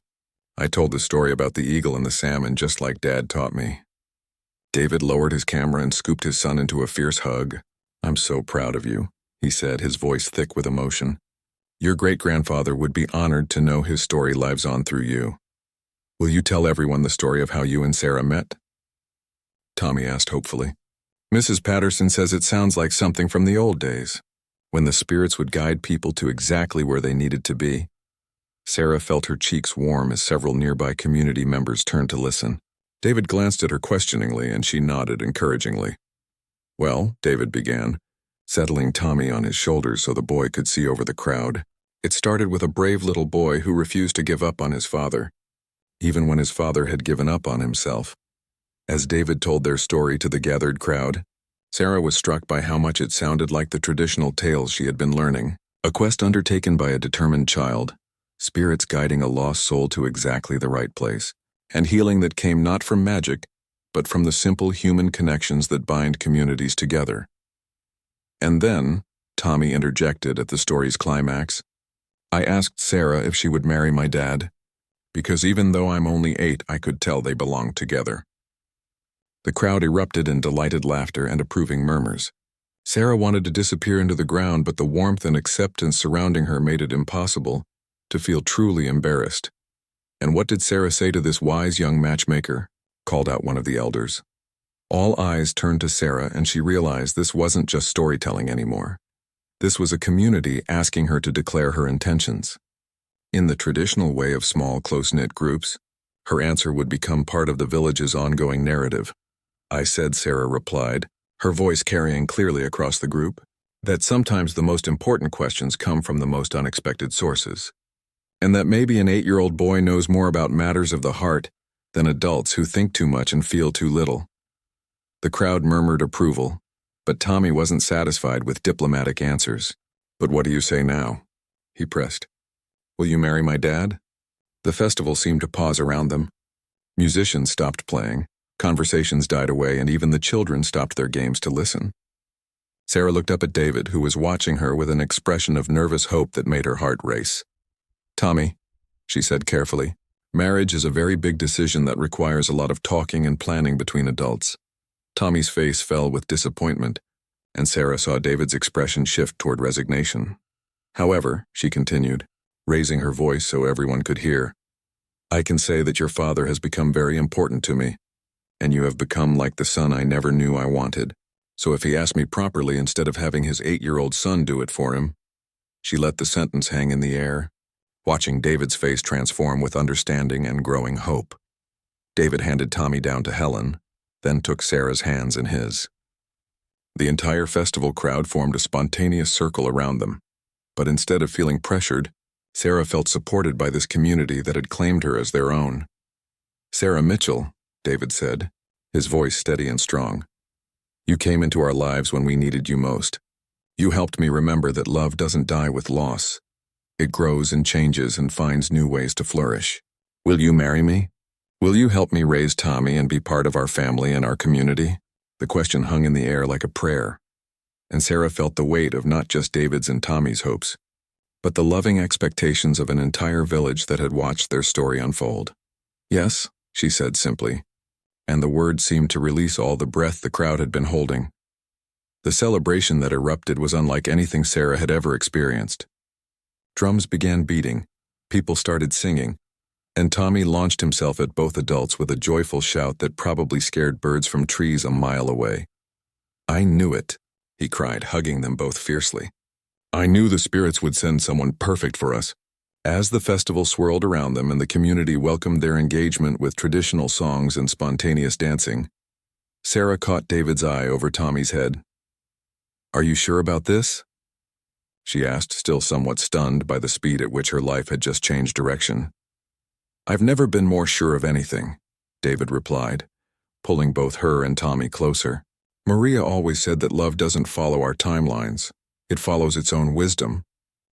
I told the story about the eagle and the salmon just like Dad taught me." David lowered his camera and scooped his son into a fierce hug. "I'm so proud of you," he said, his voice thick with emotion. "Your great-grandfather would be honored to know his story lives on through you. Will you tell everyone the story of how you and Sarah met?" Tommy asked hopefully. "Mrs. Patterson says it sounds like something from the old days, when the spirits would guide people to exactly where they needed to be." Sarah felt her cheeks warm as several nearby community members turned to listen. David glanced at her questioningly and she nodded encouragingly. Well, David began, settling Tommy on his shoulders so the boy could see over the crowd. It started with a brave little boy who refused to give up on his father, even when his father had given up on himself. As David told their story to the gathered crowd, Sarah was struck by how much it sounded like the traditional tales she had been learning. A quest undertaken by a determined child, spirits guiding a lost soul to exactly the right place, and healing that came not from magic, but from the simple human connections that bind communities together. And then, Tommy interjected at the story's climax, I asked Sarah if she would marry my dad, because even though I'm only 8, I could tell they belonged together. The crowd erupted in delighted laughter and approving murmurs. Sarah wanted to disappear into the ground, but the warmth and acceptance surrounding her made it impossible to feel truly embarrassed. And what did Sarah say to this wise young matchmaker? Called out one of the elders. All eyes turned to Sarah, and she realized this wasn't just storytelling anymore. This was a community asking her to declare her intentions. In the traditional way of small, close-knit groups, her answer would become part of the village's ongoing narrative. I said, Sarah replied, her voice carrying clearly across the group, that sometimes the most important questions come from the most unexpected sources, and that maybe an 8-year-old boy knows more about matters of the heart than adults who think too much and feel too little. The crowd murmured approval, but Tommy wasn't satisfied with diplomatic answers. But what do you say now? He pressed. Will you marry my dad? The festival seemed to pause around them. Musicians stopped playing, conversations died away, and even the children stopped their games to listen. Sarah looked up at David, who was watching her with an expression of nervous hope that made her heart race. Tommy, she said carefully, marriage is a very big decision that requires a lot of talking and planning between adults. Tommy's face fell with disappointment, and Sarah saw David's expression shift toward resignation. However, she continued, raising her voice so everyone could hear, I can say that your father has become very important to me, and you have become like the son I never knew I wanted. So if he asked me properly instead of having his 8-year-old son do it for him, she let the sentence hang in the air, watching David's face transform with understanding and growing hope. David handed Tommy down to Helen, then took Sarah's hands in his. The entire festival crowd formed a spontaneous circle around them, but instead of feeling pressured, Sarah felt supported by this community that had claimed her as their own. Sarah Mitchell, David said, his voice steady and strong. You came into our lives when we needed you most. You helped me remember that love doesn't die with loss. It grows and changes and finds new ways to flourish. Will you marry me? Will you help me raise Tommy and be part of our family and our community? The question hung in the air like a prayer, and Sarah felt the weight of not just David's and Tommy's hopes, but the loving expectations of an entire village that had watched their story unfold. Yes, she said simply, and the words seemed to release all the breath the crowd had been holding. The celebration that erupted was unlike anything Sarah had ever experienced. Drums began beating, people started singing, and Tommy launched himself at both adults with a joyful shout that probably scared birds from trees a mile away. I knew it, he cried, hugging them both fiercely. I knew the spirits would send someone perfect for us. As the festival swirled around them and the community welcomed their engagement with traditional songs and spontaneous dancing, Sarah caught David's eye over Tommy's head. Are you sure about this? She asked, still somewhat stunned by the speed at which her life had just changed direction. I've never been more sure of anything, David replied, pulling both her and Tommy closer. Maria always said that love doesn't follow our timelines. It follows its own wisdom.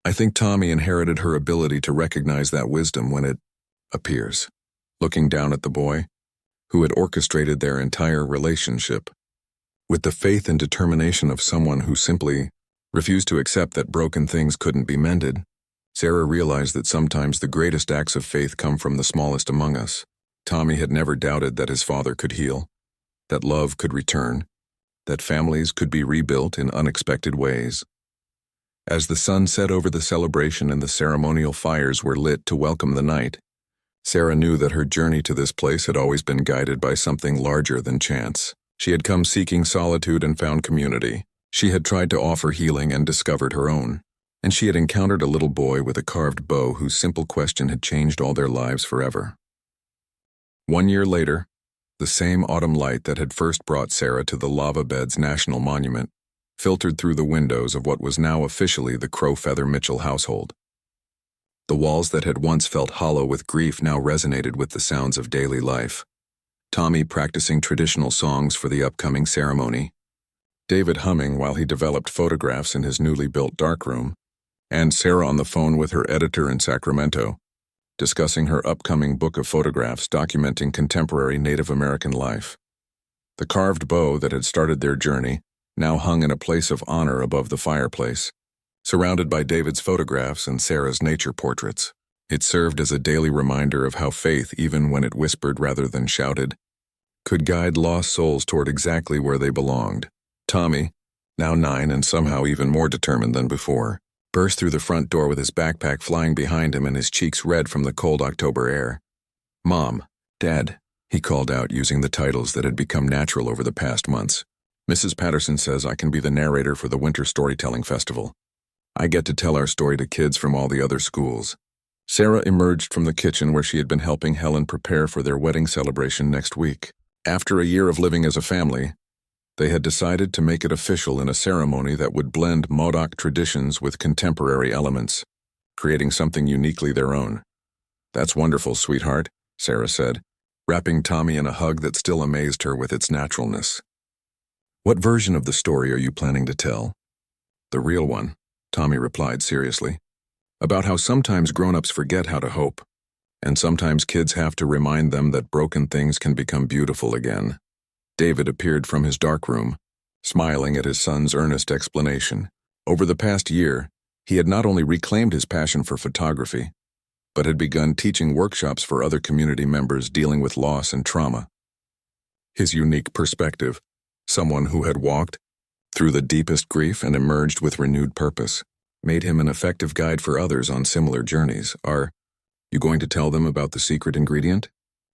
I think Tommy inherited her ability to recognize that wisdom when it appears, looking down at the boy, who had orchestrated their entire relationship. With the faith and determination of someone who simply refused to accept that broken things couldn't be mended, Sarah realized that sometimes the greatest acts of faith come from the smallest among us. Tommy had never doubted that his father could heal, that love could return, that families could be rebuilt in unexpected ways. As the sun set over the celebration and the ceremonial fires were lit to welcome the night, Sarah knew that her journey to this place had always been guided by something larger than chance. She had come seeking solitude and found community. She had tried to offer healing and discovered her own. And she had encountered a little boy with a carved bow whose simple question had changed all their lives forever. 1 year later, The same autumn light that had first brought Sarah to the Lava Beds National Monument filtered through the windows of what was now officially the Crowfeather Mitchell household. The walls that had once felt hollow with grief now resonated with the sounds of daily life. Tommy practicing traditional songs for the upcoming ceremony, David humming while he developed photographs in his newly built darkroom, and Sarah on the phone with her editor in Sacramento, discussing her upcoming book of photographs documenting contemporary Native American life. The carved bow that had started their journey now hung in a place of honor above the fireplace, surrounded by David's photographs and Sarah's nature portraits. It served as a daily reminder of how faith, even when it whispered rather than shouted, could guide lost souls toward exactly where they belonged. Tommy, now 9 and somehow even more determined than before, burst through the front door with his backpack flying behind him and his cheeks red from the cold October air. "Mom, Dad," he called out using the titles that had become natural over the past months. "Mrs. Patterson says I can be the narrator for the Winter Storytelling Festival. I get to tell our story to kids from all the other schools." Sarah emerged from the kitchen where she had been helping Helen prepare for their wedding celebration next week. After a year of living as a family, they had decided to make it official in a ceremony that would blend Modoc traditions with contemporary elements, creating something uniquely their own. "That's wonderful, sweetheart," Sarah said, wrapping Tommy in a hug that still amazed her with its naturalness. "What version of the story are you planning to tell?" "The real one," Tommy replied seriously, "about how sometimes grown-ups forget how to hope, and sometimes kids have to remind them that broken things can become beautiful again." David appeared from his darkroom, smiling at his son's earnest explanation. Over the past year, he had not only reclaimed his passion for photography, but had begun teaching workshops for other community members dealing with loss and trauma. His unique perspective, someone who had walked through the deepest grief and emerged with renewed purpose, made him an effective guide for others on similar journeys. "Are you going to tell them about the secret ingredient?"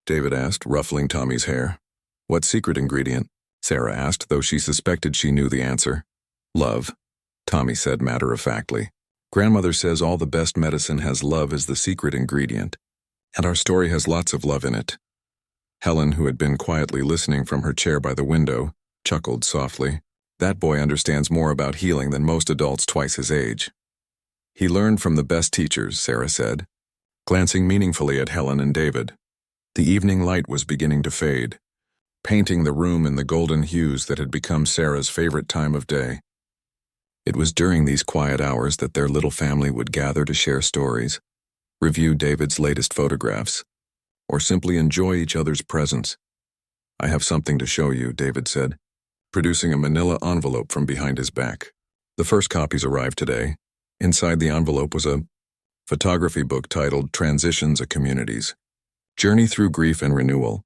David asked, ruffling Tommy's hair. "What secret ingredient?" Sarah asked, though she suspected she knew the answer. "Love," Tommy said matter-of-factly. "Grandmother says all the best medicine has love as the secret ingredient, and our story has lots of love in it." Helen, who had been quietly listening from her chair by the window, chuckled softly. "That boy understands more about healing than most adults twice his age." "He learned from the best teachers," Sarah said, glancing meaningfully at Helen and David. The evening light was beginning to fade, painting the room in the golden hues that had become Sarah's favorite time of day. It was during these quiet hours that their little family would gather to share stories, review David's latest photographs, or simply enjoy each other's presence. "I have something to show you," David said, producing a manila envelope from behind his back. The first copies arrived today. Inside the envelope was a photography book titled Transitions: A Community's Journey Through Grief and Renewal.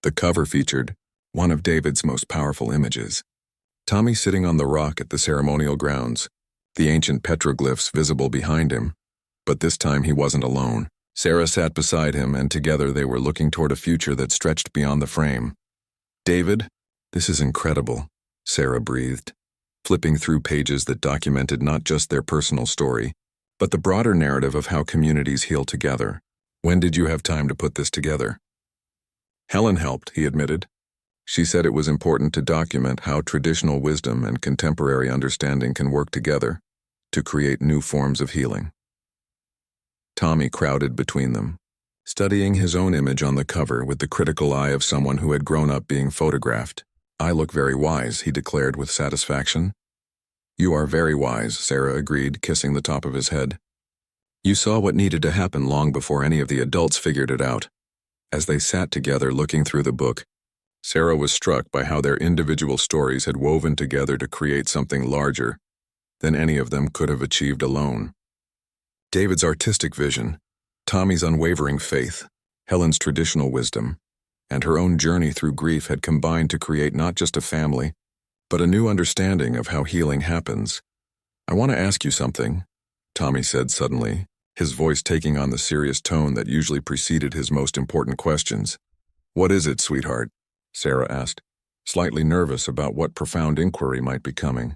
The cover featured one of David's most powerful images: Tommy sitting on the rock at the ceremonial grounds, the ancient petroglyphs visible behind him. But this time he wasn't alone. Sarah sat beside him, and together they were looking toward a future that stretched beyond the frame. "David, this is incredible," Sarah breathed, flipping through pages that documented not just their personal story, but the broader narrative of how communities heal together. "When did you have time to put this together?" "Helen helped," he admitted. "She said it was important to document how traditional wisdom and contemporary understanding can work together to create new forms of healing." Tommy crowded between them, studying his own image on the cover with the critical eye of someone who had grown up being photographed. "I look very wise," he declared with satisfaction. "You are very wise," Sarah agreed, kissing the top of his head. "You saw what needed to happen long before any of the adults figured it out." As they sat together looking through the book, Sarah was struck by how their individual stories had woven together to create something larger than any of them could have achieved alone. David's artistic vision, Tommy's unwavering faith, Helen's traditional wisdom, and her own journey through grief had combined to create not just a family, but a new understanding of how healing happens. "I want to ask you something," Tommy said suddenly, his voice taking on the serious tone that usually preceded his most important questions. "What is it, sweetheart?" Sarah asked, slightly nervous about what profound inquiry might be coming.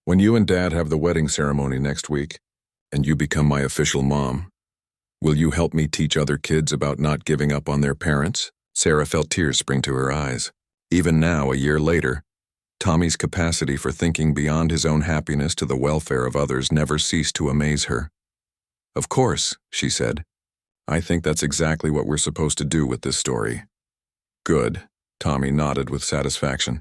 "When you and Dad have the wedding ceremony next week, and you become my official mom, will you help me teach other kids about not giving up on their parents?" Sarah felt tears spring to her eyes. Even now, a year later, Tommy's capacity for thinking beyond his own happiness to the welfare of others never ceased to amaze her. "Of course," she said. "I think that's exactly what we're supposed to do with this story." "Good," Tommy nodded with satisfaction.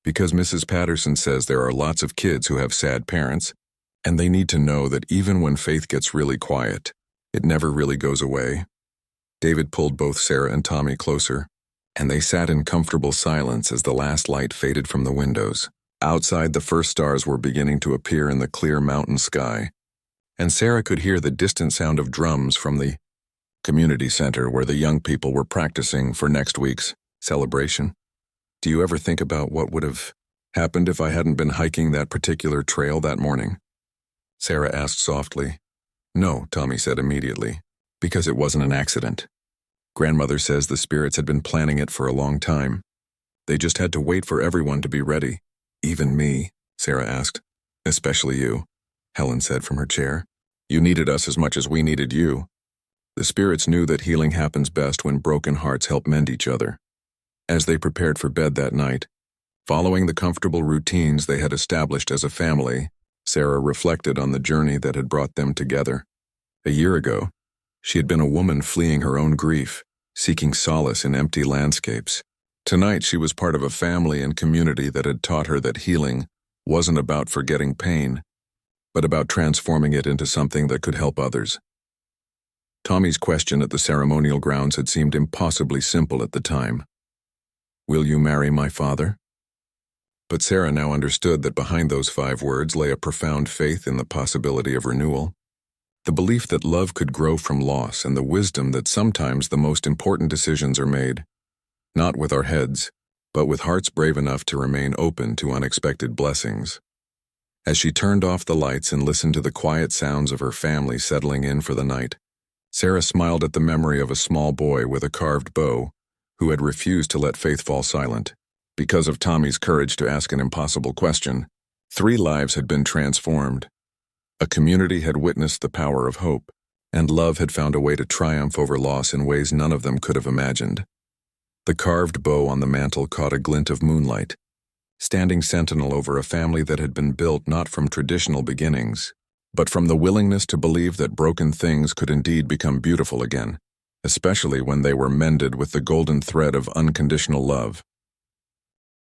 "Because Mrs. Patterson says there are lots of kids who have sad parents, and they need to know that even when faith gets really quiet, it never really goes away." David pulled both Sarah and Tommy closer, and they sat in comfortable silence as the last light faded from the windows. Outside, the first stars were beginning to appear in the clear mountain sky, and Sarah could hear the distant sound of drums from the community center where the young people were practicing for next week's celebration. "Do you ever think about what would have happened if I hadn't been hiking that particular trail that morning?" Sarah asked softly. "No," Tommy said immediately, "because it wasn't an accident. Grandmother says the spirits had been planning it for a long time. They just had to wait for everyone to be ready." "Even me?" Sarah asked. "Especially you," Helen said from her chair. "You needed us as much as we needed you." The spirits knew that healing happens best when broken hearts help mend each other. As they prepared for bed that night, following the comfortable routines they had established as a family, Sarah reflected on the journey that had brought them together. A year ago, she had been a woman fleeing her own grief, seeking solace in empty landscapes. Tonight she was part of a family and community that had taught her that healing wasn't about forgetting pain, but about transforming it into something that could help others. Tommy's question at the ceremonial grounds had seemed impossibly simple at the time. "Will you marry my father?" But Sarah now understood that behind those 5 words lay a profound faith in the possibility of renewal. The belief that love could grow from loss, and the wisdom that sometimes the most important decisions are made, not with our heads, but with hearts brave enough to remain open to unexpected blessings. As she turned off the lights and listened to the quiet sounds of her family settling in for the night, Sarah smiled at the memory of a small boy with a carved bow who had refused to let faith fall silent. Because of Tommy's courage to ask an impossible question, 3 lives had been transformed. A community had witnessed the power of hope, and love had found a way to triumph over loss in ways none of them could have imagined. The carved bow on the mantel caught a glint of moonlight, standing sentinel over a family that had been built not from traditional beginnings, but from the willingness to believe that broken things could indeed become beautiful again, especially when they were mended with the golden thread of unconditional love.